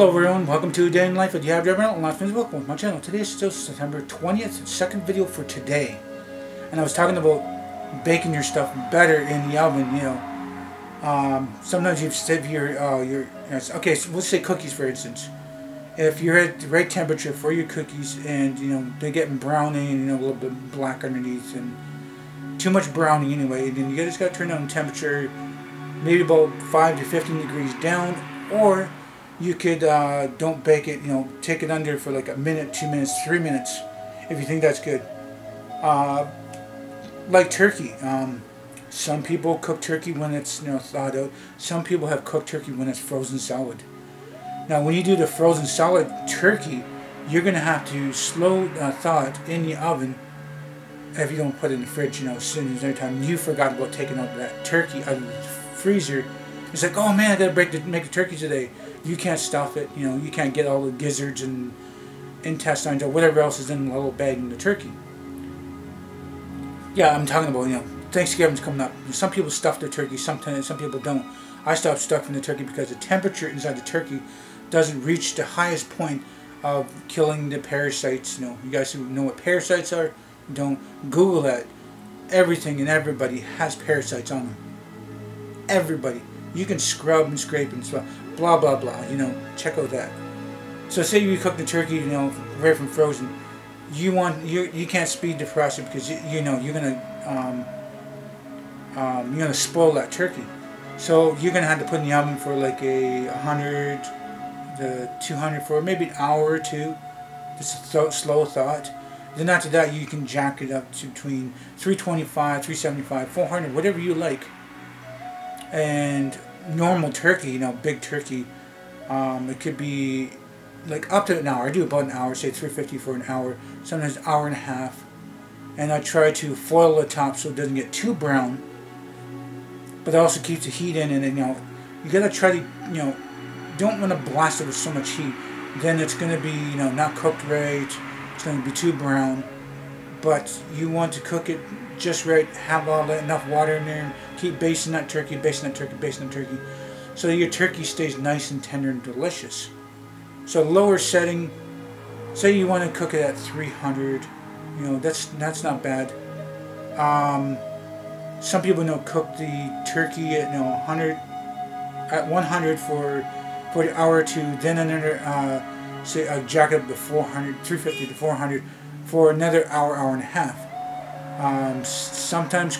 Hello everyone, welcome to Day in Life with Yab Reverend and Life is welcome to my channel. Today is still September 20th, second video for today. And I was talking about baking your stuff better in the oven, you know. Sometimes you've said okay, so let's say cookies for instance. If you're at the right temperature for your cookies and, you know, they're getting browning and, you know, a little bit black underneath and too much browning anyway, then you just got to turn down the temperature maybe about 5 to 15 degrees down, or you could don't bake it, you know, take it under for like a minute, 2 minutes, 3 minutes if you think that's good. Like turkey, some people cook turkey when it's, you know, thawed out. Some people have cooked turkey when it's frozen solid. Now when you do the frozen solid turkey, you're gonna have to slow thaw it in the oven if you don't put it in the fridge, you know, as soon as every time you forgot about taking out that turkey out of the freezer. It's like, oh man, I gotta make the turkey today. You can't stuff it, you know, you can't get all the gizzards and intestines or whatever else is in the little bag in the turkey. Yeah, I'm talking about, you know, Thanksgiving's coming up. Some people stuff their turkey, sometimes some people don't. I stopped stuffing the turkey because the temperature inside the turkey doesn't reach the highest point of killing the parasites. You know, you guys who know what parasites are, don't Google that. Everything and everybody has parasites on them. Everybody. You can scrub and scrape and stuff, blah blah blah, you know, check out that. So say you cook the turkey, you know, right from frozen. You can't speed the process because you know you're gonna spoil that turkey. So you're gonna have to put in the oven for like a 100 to 200 for maybe an hour or two, just a slow thaw. Then after that you can jack it up to between 325, 375, 400, whatever you like. And normal turkey, you know, big turkey, it could be like up to an hour. I do about an hour, say 350 for an hour, sometimes an hour and a half. And I try to foil the top so it doesn't get too brown, but it also keeps the heat in. And, you know, you gotta try to, you know, don't want to blast it with so much heat. Then it's gonna be, you know, not cooked right. It's gonna be too brown. But you want to cook it just right, have all that enough water in there, and keep basting that turkey, basting that turkey, basting that turkey, so your turkey stays nice and tender and delicious. So lower setting, say you want to cook it at 300, you know, that's not bad. Some people, you know, cook the turkey at, you know, 100 for the hour or two, then another say jack it up to 400, 350 to 400 for another hour, hour and a half. Sometimes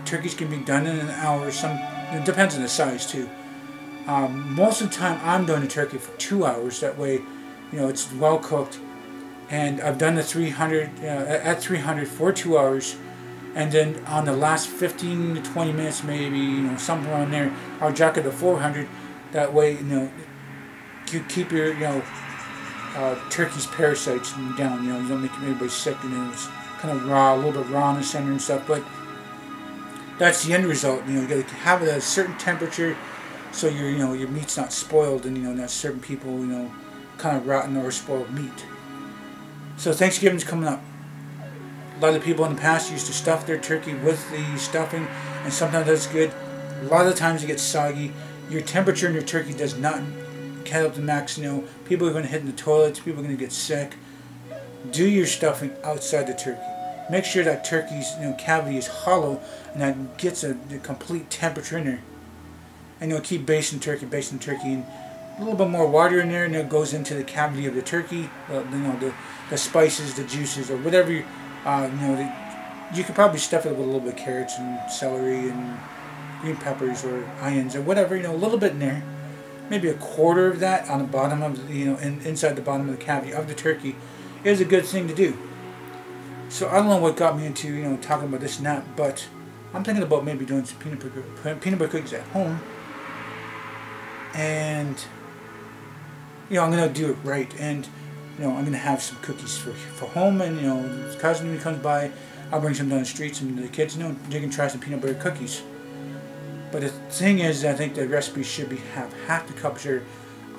turkeys can be done in an hour. It depends on the size too. Most of the time I'm doing a turkey for 2 hours. That way, you know, it's well cooked. And I've done the 300 at 300 for 2 hours, and then on the last 15 to 20 minutes, maybe, you know, somewhere around there, I'll jack it to 400. That way, you know, you keep your, you know, turkey's parasites down. You know, you don't make anybody sick. You know, it's kind of raw, a little bit raw in the center and stuff, but that's the end result. You know, you got to have it at a certain temperature so your, you know, your meat's not spoiled, and, you know, not certain people, you know, kind of rotten or spoiled meat. So Thanksgiving's coming up. A lot of people in the past used to stuff their turkey with the stuffing, and sometimes that's good. A lot of the times it gets soggy. Your temperature in your turkey does not get up to max. You know, people are going to hit in the toilets. People are going to get sick. Do your stuffing outside the turkey. Make sure that turkey's, you know, cavity is hollow and that gets a complete temperature in there. And you'll keep basting turkey, and a little bit more water in there, and it goes into the cavity of the turkey. You know, the spices, the juices, or whatever. You know, you could probably stuff it with a little bit of carrots and celery and green peppers or onions or whatever. You know, a little bit in there. Maybe a quarter of that on the bottom of the, you know, inside the bottom of the cavity of the turkey is a good thing to do. So I don't know what got me into, you know, talking about this and that, but I'm thinking about maybe doing some peanut butter cookies at home. And, you know, I'm going to do it right. And, you know, I'm going to have some cookies for home. And, you know, his cousin, when he comes by, I'll bring some down the street, some of the kids, you know, they can try some peanut butter cookies. But the thing is, I think the recipe should have half the cup of sugar.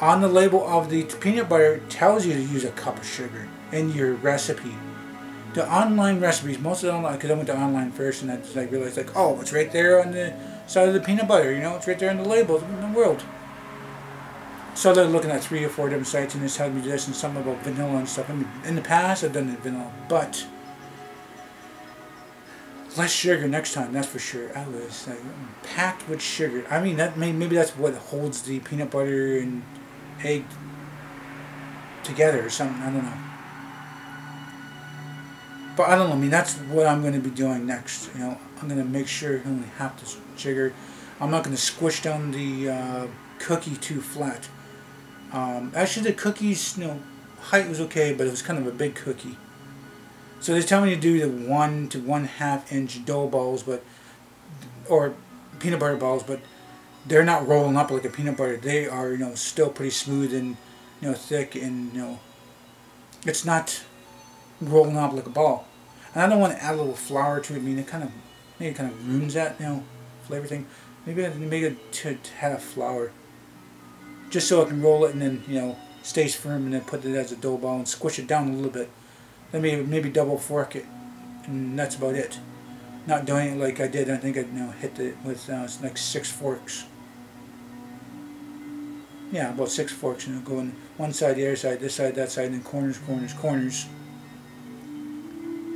On the label of the peanut butter, it tells you to use a cup of sugar in your recipe. The online recipes, most of them, because I went to online first, and I realized, like, oh, it's right there on the side of the peanut butter, you know, it's right there on the label in the world. So they're looking at 3 or 4 different sites, and it's telling me this and something about vanilla and stuff. I mean, in the past I've done it vanilla, but less sugar next time, that's for sure. I was like packed with sugar. I mean, that maybe that's what holds the peanut butter and egg together or something. I don't know. But I don't know. I mean, that's what I'm going to be doing next. You know, I'm going to make sure I only half the sugar. I'm not going to squish down the cookie too flat. Actually, the cookies, you know, height was okay, but it was kind of a big cookie. So they tell me to do the 1 to 1/2 inch dough balls, but or peanut butter balls, but they're not rolling up like a peanut butter. They are, you know, still pretty smooth and, you know, thick, and, you know, it's not rolling up like a ball. And I don't want to add a little flour to it. I mean, it kind of ruins that, you know, flavor thing. Maybe I can make it to have flour, just so I can roll it and then, you know, stays firm, and then put it as a dough ball and squish it down a little bit. Then maybe double fork it, and that's about it. Not doing it like I did. I think I, you know, hit it with like 6 forks. Yeah, about 6 forks. You know, going one side, the other side, this side, that side, and corners, corners, corners.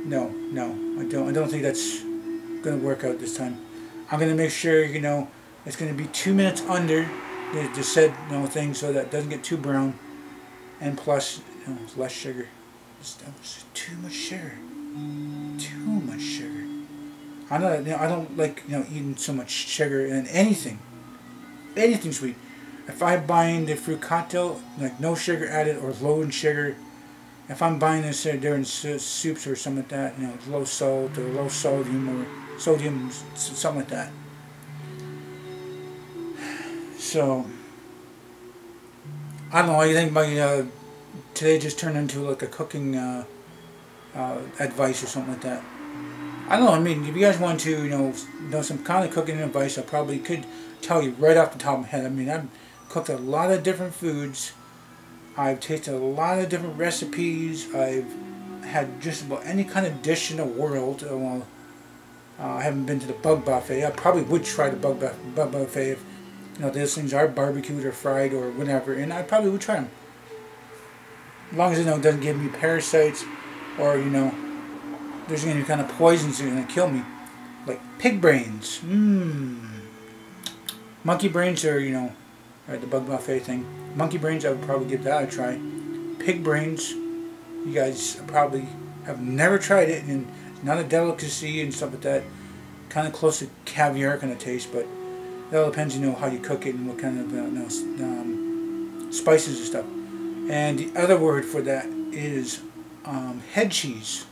No, I don't think that's gonna work out this time. I'm gonna make sure, you know, it's gonna be 2 minutes under the said, you know, thing, so that it doesn't get too brown, and plus, you know, less sugar. That was too much sugar. Too much sugar. I don't like, you know, eating so much sugar in anything sweet. If I'm buying the fruit cocktail, like no sugar added or low in sugar. If I'm buying this during soups or something like that, you know, low salt or low sodium or sodium, something like that. So I don't know. I think my today just turned into like a cooking advice or something like that. I don't know. I mean, if you guys want to, you know some kind of cooking advice, I probably could tell you right off the top of my head. I mean, I've cooked a lot of different foods. I've tasted a lot of different recipes. I've had just about any kind of dish in the world. Well, I haven't been to the bug buffet. I probably would try the bug buffet if, you know, those things are barbecued or fried or whatever, and I probably would try them. As long as, you know, it doesn't give me parasites, or, you know, there's any kind of poisons that are going to kill me. Like pig brains. Monkey brains are, you know, the bug buffet thing. Monkey brains, I would probably give that a try. Pig brains, you guys probably have never tried it, and it's not a delicacy and stuff like that. Kind of close to caviar kind of taste, but it all depends, you know, how you cook it and what kind of, you know, spices and stuff. And the other word for that is head cheese.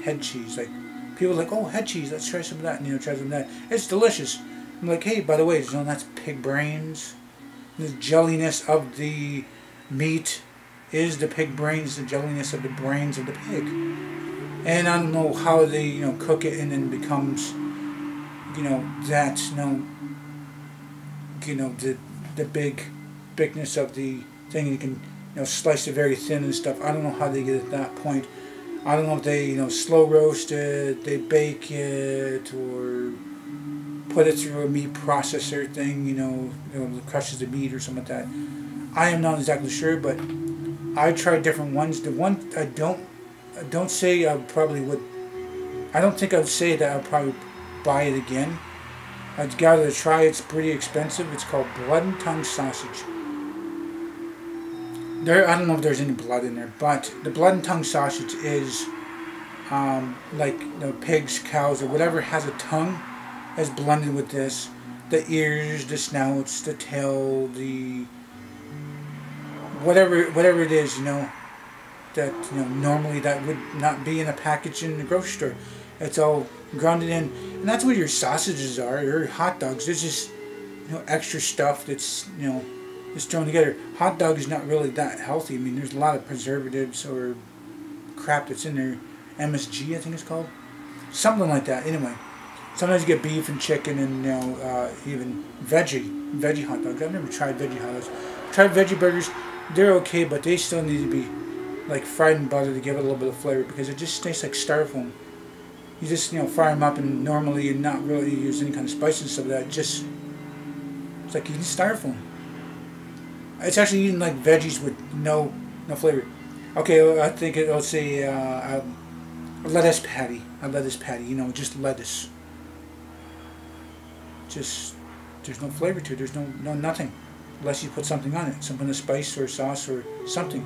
Head cheese. Like, people are like, oh, head cheese, let's try some of that. And, you know, try some of that. It's delicious. I'm like, hey, by the way, you know, that's pig brains. The jelliness of the meat is the pig brains, the jelliness of the brains of the pig. And I don't know how they, you know, cook it and then becomes, you know, that, you know, the bigness of the thing. You can, you know, slice it very thin and stuff. I don't know how they get at that point. I don't know if they, you know, slow roast it, they bake it, or put it through a meat processor thing, you know, that crushes the meat or something like that. I am not exactly sure, but I tried different ones. The one I don't say I probably would. I don't think I would say that I'd probably buy it again. I'd gather to try. It's pretty expensive. It's called blood and tongue sausage. I don't know if there's any blood in there, but the blood and tongue sausage is like, you know, pigs, cows, or whatever has a tongue, is blended with this. The ears, the snouts, the tail, the whatever it is, you know, that, you know, normally that would not be in a package in the grocery store. It's all grounded in, and that's what your sausages are, your hot dogs. It's just, you know, extra stuff that's, you know, just thrown together. Hot dog is not really that healthy. I mean, there's a lot of preservatives or crap that's in there. MSG, I think it's called, something like that. Anyway, sometimes you get beef and chicken and, you know, even veggie hot dogs. I've never tried veggie hot dogs. I've tried veggie burgers. They're okay, but they still need to be like fried in butter to give it a little bit of flavor, because it just tastes like styrofoam. You just, you know, fry them up, and normally you not really use any kind of spices and stuff like that. Just, it's like eating styrofoam. It's actually eating like veggies with no flavor. Okay, I think it'll say a lettuce patty. A lettuce patty, you know, just lettuce. Just, there's no flavor to it. There's no nothing. Unless you put something on it. Some kind of spice or sauce or something.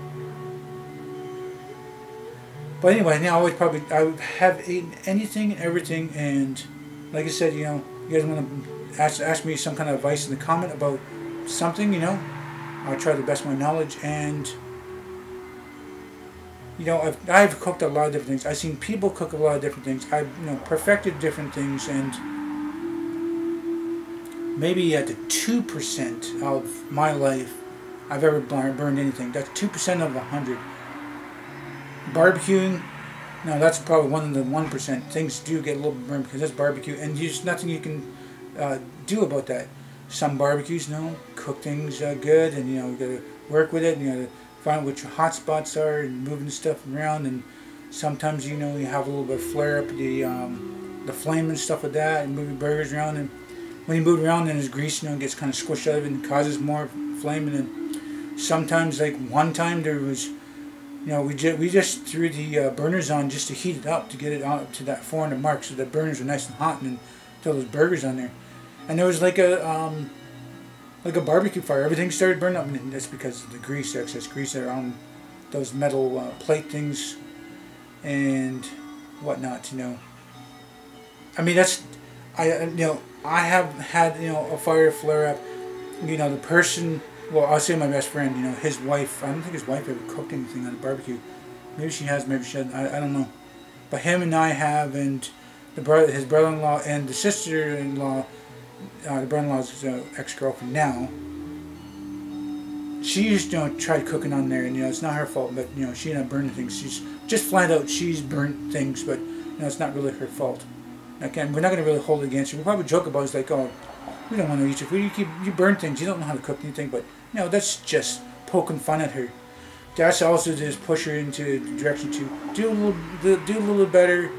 But anyway, now I would have eaten anything and everything, and like I said, you know, you guys want to ask me some kind of advice in the comment about something, you know, I'll try the best of my knowledge. And you know, I've cooked a lot of different things. I've seen people cook a lot of different things. I've, you know, perfected different things, and maybe at the 2% of my life I've ever burned anything. That's 2% of 100. Barbecuing, no, that's probably one of the 1%. Things do get a little bit burned because that's barbecue, and there's nothing you can do about that. Some barbecues, you know, cook things good, and you know, you gotta work with it, and you gotta find what your hot spots are, and moving stuff around. And sometimes, you know, you have a little bit of flare up the flame and stuff like that, and move your burgers around. And when you move it around, then there's grease, you know, it gets kind of squished out of it and causes more flame. And then sometimes, like one time, there was, you know, we just threw the burners on just to heat it up, to get it up to that 400 mark, so the burners were nice and hot, and then throw those burgers on there. And there was like a barbecue fire. Everything started burning up, and that's because of the grease, excess grease that are on those metal plate things and whatnot. You know, I mean, I have had, you know, a fire flare up. You know, the person, well, I'll say my best friend, you know, his wife, I don't think his wife ever cooked anything on a barbecue. Maybe she has, maybe she hasn't, I don't know. But him and I have, and his brother-in-law and the sister-in-law, the brother-in-law's ex-girlfriend now, she used to, you know, try cooking on there, and you know, it's not her fault, but you know, she ended up burning things. She's just flat out, she's burnt things, but you know, it's not really her fault. Again, we're not going to really hold it against her. We'll probably joke about it, it's like, oh, we don't want to eat your food. You burn things. You don't know how to cook anything. But you know, that's just poking fun at her. That's also just push her into the direction to do a little better.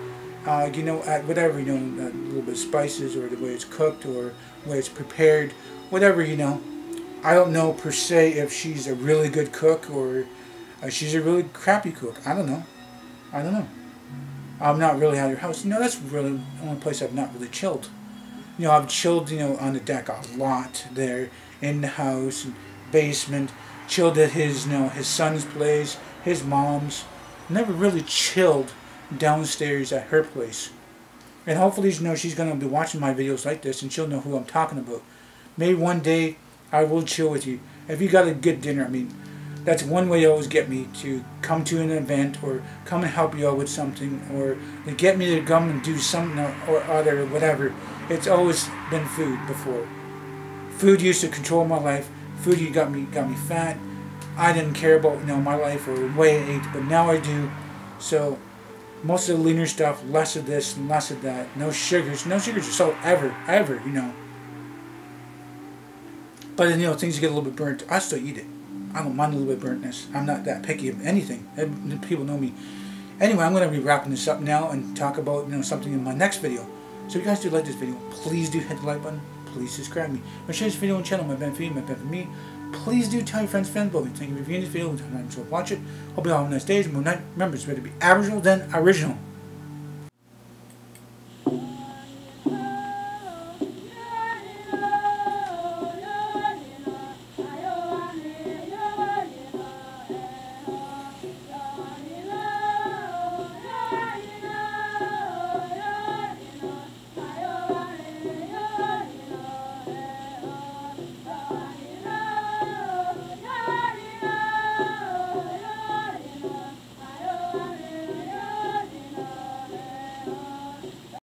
You know, at whatever, you know, a little bit of spices, or the way it's cooked, or the way it's prepared, whatever, you know. I don't know per se if she's a really good cook or she's a really crappy cook. I don't know. I'm not really at her house. You know, that's really the only place I've not really chilled. You know, I've chilled, you know, on the deck a lot there, in the house, and basement, chilled at his, you know, his son's place, his mom's. Never really chilled downstairs at her place. And hopefully, you know, she's going to be watching my videos like this, and she'll know who I'm talking about. Maybe one day I will chill with you. If you got a good dinner, I mean, that's one way you always get me to come to an event, or come and help you out with something, or to get me to come and do something or other, or whatever. It's always been food before. Food used to control my life. Food got me fat. I didn't care about, you know, my life or the way I ate, but now I do. So most of the leaner stuff, less of this and less of that. No sugars or salt ever, you know. But you know, things get a little bit burnt. I still eat it. I don't mind a little bit of burntness. I'm not that picky of anything. People know me. Anyway, I'm going to be wrapping this up now and talk about, you know, something in my next video. So if you guys do like this video, please do hit the like button. Please subscribe me. Share this video on the channel, my Ben for you, my Ben for me. Please do tell your friends about me. Thank you for viewing this video. Until next time, watch it. Hope you all have a nice day. And night. Remember, it's better to be Aboriginal than original.